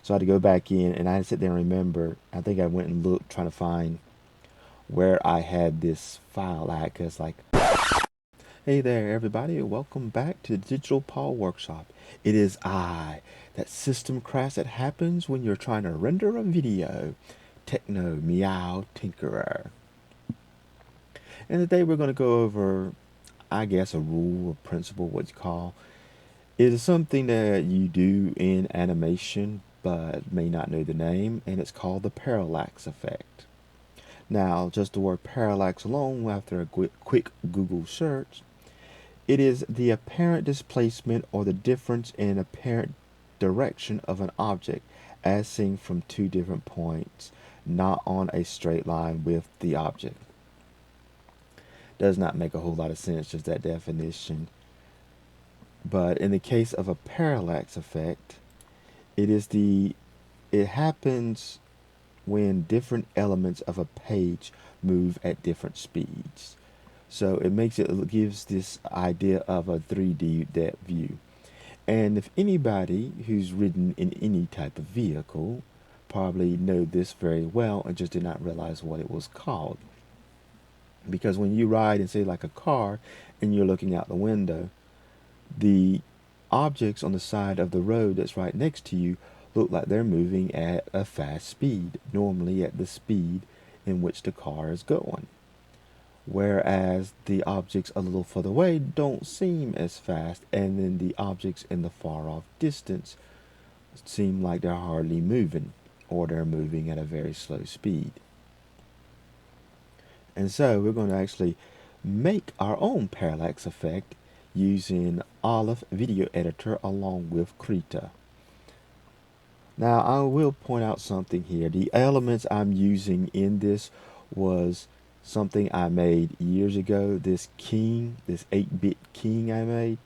So I had to go back in, and I had to sit there and remember. I think I went and looked trying to find where I had this file at, because like, hey there everybody, welcome back to the Digital Paul Workshop. It is I, that system crash that happens when you're trying to render a video, Techno Meow Tinkerer. And today we're going to go over, I guess, a rule or principle, what you call. It is something that you do in animation but may not know the name, and it's called the parallax effect. Now, just the word parallax alone, after a quick Google search, it is the apparent displacement or the difference in apparent direction of an object as seen from two different points, not on a straight line with the object. Does not make a whole lot of sense, just that definition. But in the case of a parallax effect, it happens when different elements of a page move at different speeds. So it gives this idea of a 3D depth view. And if anybody who's ridden in any type of vehicle probably know this very well and just did not realize what it was called. Because when you ride in, say, like a car and you're looking out the window, the objects on the side of the road that's right next to you look like they're moving at a fast speed, normally at the speed in which the car is going. Whereas the objects a little further away don't seem as fast, and then the objects in the far off distance seem like they're hardly moving, or they're moving at a very slow speed. And so we're going to actually make our own parallax effect using Olive Video Editor along with Krita. Now I will point out something here. The elements I'm using in this was something I made years ago. This 8-bit king I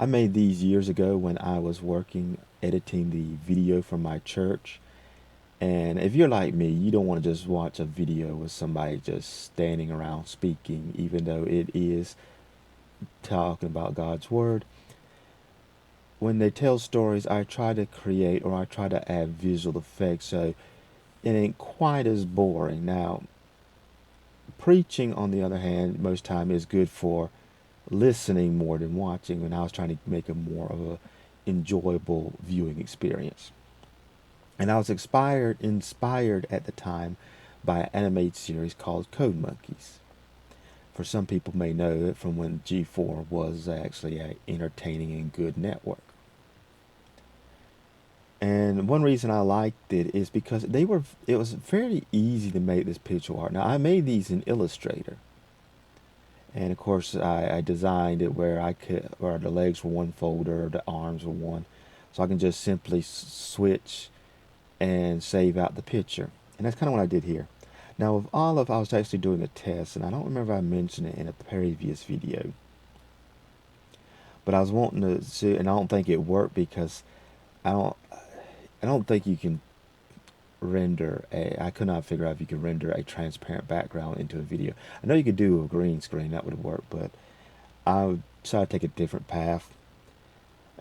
made these years ago when I was working editing the video for my church. And if you're like me, you don't want to just watch a video with somebody just standing around speaking, even though it is talking about God's Word. When they tell stories, I try to create or I try to add visual effects so it ain't quite as boring. Now, preaching, on the other hand, most time is good for listening more than watching, and I was trying to make it more of a enjoyable viewing experience. And I was inspired at the time by an animated series called Code Monkeys. For some people may know it from when G4 was actually an entertaining and good network. And one reason I liked it is because it was fairly easy to make this pixel art. Now I made these in Illustrator. And of course I designed it where the legs were one folder, the arms were one. So I can just simply switch and save out the picture. And that's kind of what I did here. Now with Olive, I was actually doing a test, and I don't remember if I mentioned it in a previous video. But I was wanting to see, and I don't think it worked because I don't think you can I could not figure out if you could render a transparent background into a video. I know you could do a green screen, that would work, but I decided to take a different path.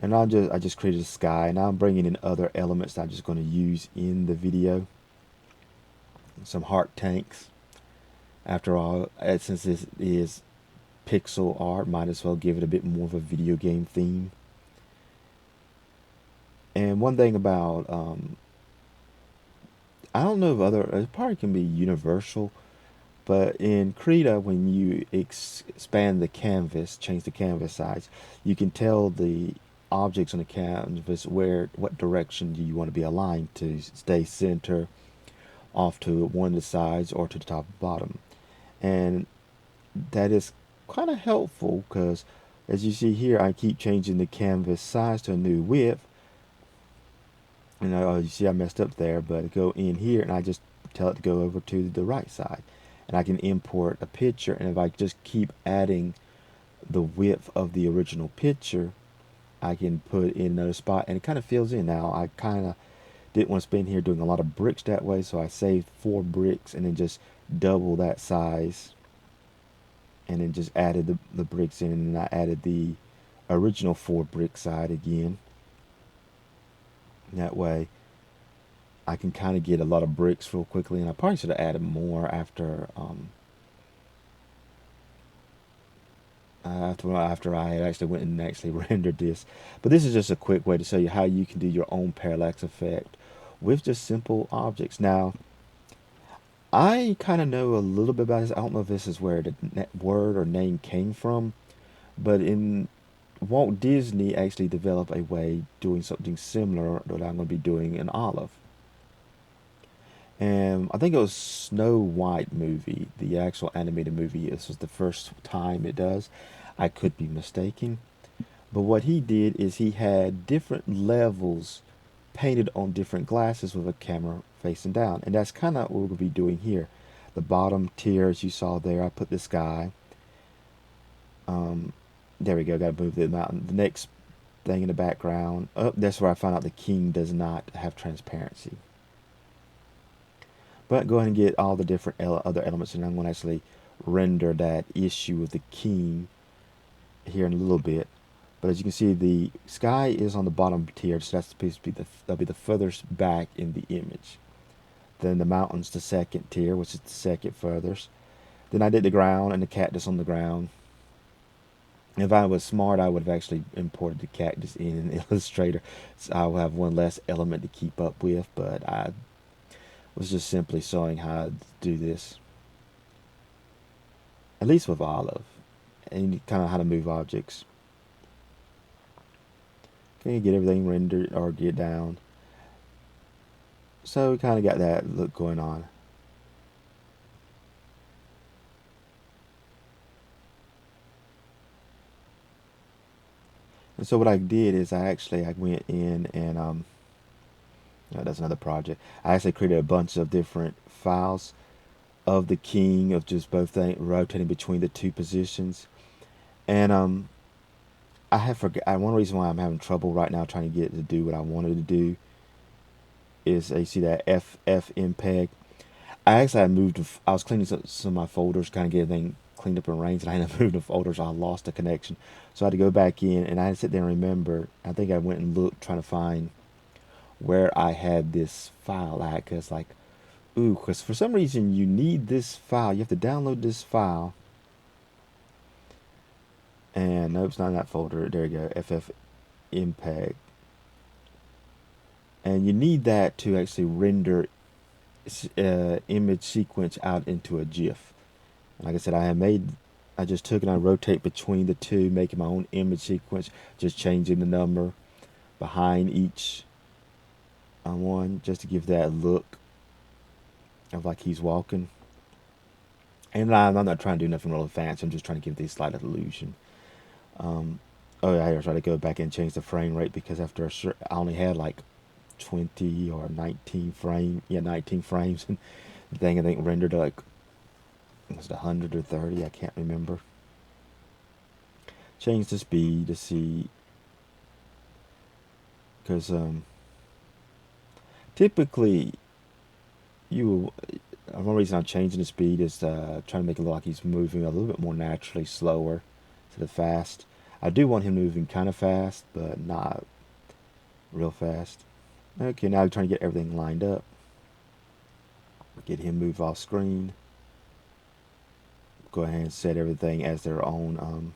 And I just created a sky, and I'm bringing in other elements that I'm just going to use in the video. Some heart tanks. After all, since this is pixel art, might as well give it a bit more of a video game theme. And one thing about, I don't know if it probably can be universal, but in Krita, when you expand the canvas, change the canvas size, you can tell the objects on the canvas what direction do you want to be aligned to, stay center, off to one of the sides, or to the top and bottom. And that is kind of helpful because, as you see here, I keep changing the canvas size to a new width. And you see I messed up there, but I go in here and I just tell it to go over to the right side. And I can import a picture, and if I just keep adding the width of the original picture, I can put in another spot, and it kind of fills in. Now I kind of didn't want to spend here doing a lot of bricks that way, so I saved 4 bricks and then just double that size, and then just added the bricks in, and then I added the original 4 brick side again. That way I can kind of get a lot of bricks real quickly, and I probably should have added more after I had actually went and actually rendered this. But this is just a quick way to show you how you can do your own parallax effect with just simple objects. Now, I kind of know a little bit about this. I don't know if this is where the word or name came from, but in Walt Disney actually developed a way doing something similar that I'm going to be doing in Olive. And I think it was Snow White movie, the actual animated movie. This was the first time it does. I could be mistaken. But what he did is he had different levels painted on different glasses with a camera facing down. And that's kind of what we're going to be doing here. The bottom tier, as you saw there, I put this guy. There we go, got to move the mountain. The next thing in the background, oh, that's where I found out the king does not have transparency. But go ahead and get all the different other elements, and I'm going to actually render that issue of the king here in a little bit. But as you can see, the sky is on the bottom tier, so that's supposed to be that'll be the furthest back in the image. Then the mountain's the second tier, which is the second furthest. Then I did the ground and the cactus on the ground. If I was smart, I would have actually imported the cactus in Illustrator, so I will have one less element to keep up with. But I was just simply showing how to do this, at least with Olive, and kind of how to move objects. Okay, get everything rendered or get down. So we kind of got that look going on. And so what I did is I went in and that's another project. I actually created a bunch of different files of the king of just both things rotating between the two positions. And I have forgot one reason why I'm having trouble right now trying to get it to do what I wanted to do is you see that FF MPEG. I moved. I was cleaning some of my folders, kind of get everything cleaned up and arranged, and I ended up moving the folders. I lost the connection, so I had to go back in, and I had to sit there and remember. I think I went and looked trying to find where I had this file at, because like, ooh, because for some reason you need this file. You have to download this file. And nope, it's not in that folder. There you go, FF MPEG. And you need that to actually render image sequence out into a GIF. And like I said, I just took and I rotate between the two, making my own image sequence, just changing the number behind each one, just to give that look of like he's walking. And I'm not trying to do nothing really fancy. I'm just trying to give this slight illusion. Oh yeah, I try to go back and change the frame rate because after I only had like 20 or 19 frames, and the thing I think rendered like, was it 100 or 30? I can't remember. Change the speed to see, because typically one reason I'm changing the speed is trying to make it look like he's moving a little bit more naturally, slower instead of fast. I do want him moving kind of fast, but not real fast. Okay, now I'm trying to get everything lined up. Get him moved off screen. Go ahead and set everything as their own.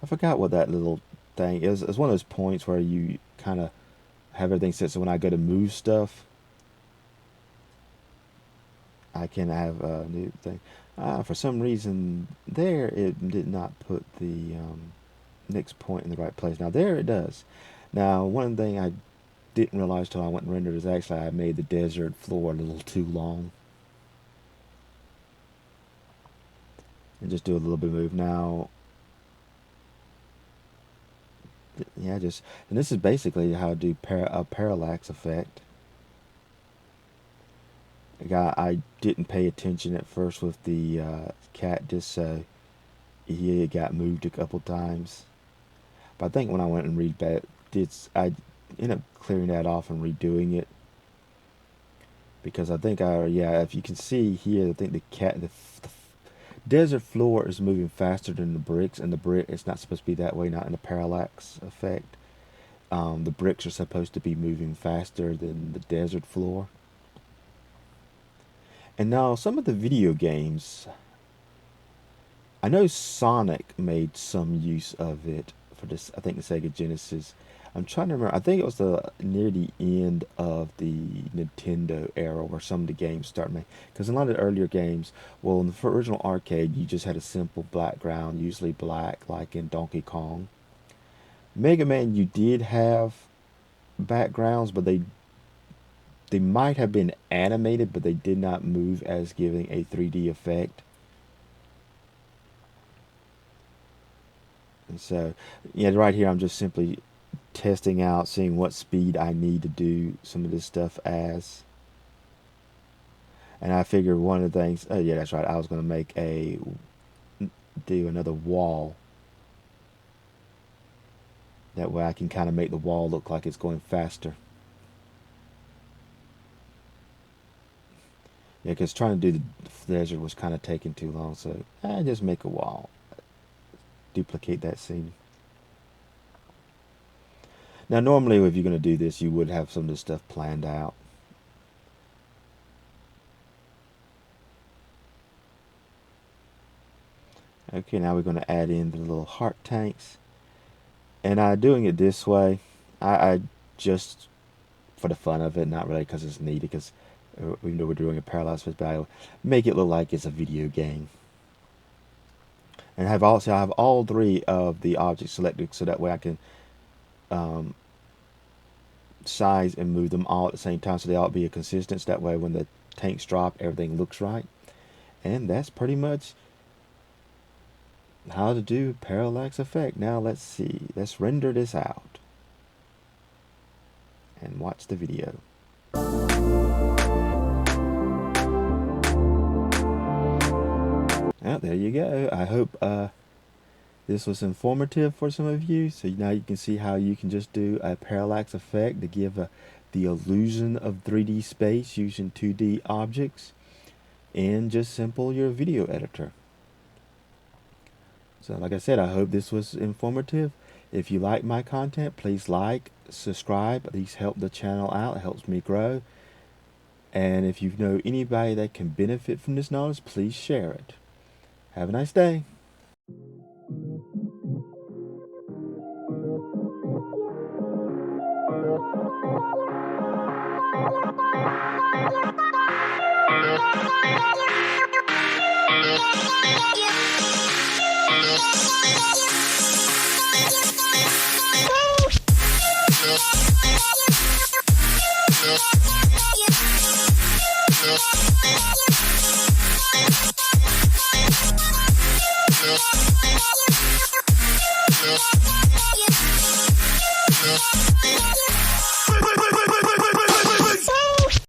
I forgot what that little thing is. It's one of those points where you kind of have everything set so when I go to move stuff, I can have a new thing. For some reason, there it did not put the next point in the right place. Now there it does. Now one thing I didn't realize till I went and rendered is actually I made the desert floor a little too long. And just do a little bit of move now. Yeah, and this is basically how to do a parallax effect. I didn't pay attention at first with the cat, just so he got moved a couple times. But I think when I went and read that, I ended up clearing that off and redoing it. Because I think if you can see here, I think the desert floor is moving faster than the bricks, and the brick is not supposed to be that way, not in the parallax effect. the bricks are supposed to be moving faster than the desert floor. And now some of the video games, I know Sonic made some use of it for this, I think the Sega Genesis. I'm trying to remember, I think it was near the end of the Nintendo era where some of the games started making, because in a lot of the earlier games, well, in the original arcade, you just had a simple background, usually black, like in Donkey Kong. Mega Man, you did have backgrounds, but they might have been animated, but they did not move as giving a 3D effect. And so, yeah, right here I'm just simply testing out, seeing what speed I need to do some of this stuff as. And I figured one of the things, oh yeah, that's right, I was going to do another wall. That way I can kind of make the wall look like it's going faster. Yeah, because trying to do the desert was kind of taking too long, so I just make a wall. Duplicate that scene. Now, normally if you're going to do this, you would have some of this stuff planned out. Okay, now we're going to add in the little heart tanks. And doing it this way, I just for the fun of it, not really because it's needed, because even though we're doing a Parallax Effect battle, make it look like it's a video game. And I have all three of the objects selected, so that way I can size and move them all at the same time, so they all be a consistent. So that way when the tanks drop, everything looks right. And that's pretty much how to do Parallax Effect. Now let's see. Let's render this out and watch the video. Well, there you go. I hope this was informative for some of you. So now you can see how you can just do a parallax effect to give the illusion of 3D space using 2D objects in just simple your video editor. So like I said, I hope this was informative. If you like my content, please like, subscribe. These help the channel out. It helps me grow. And if you know anybody that can benefit from this knowledge, please share it. Have a nice day.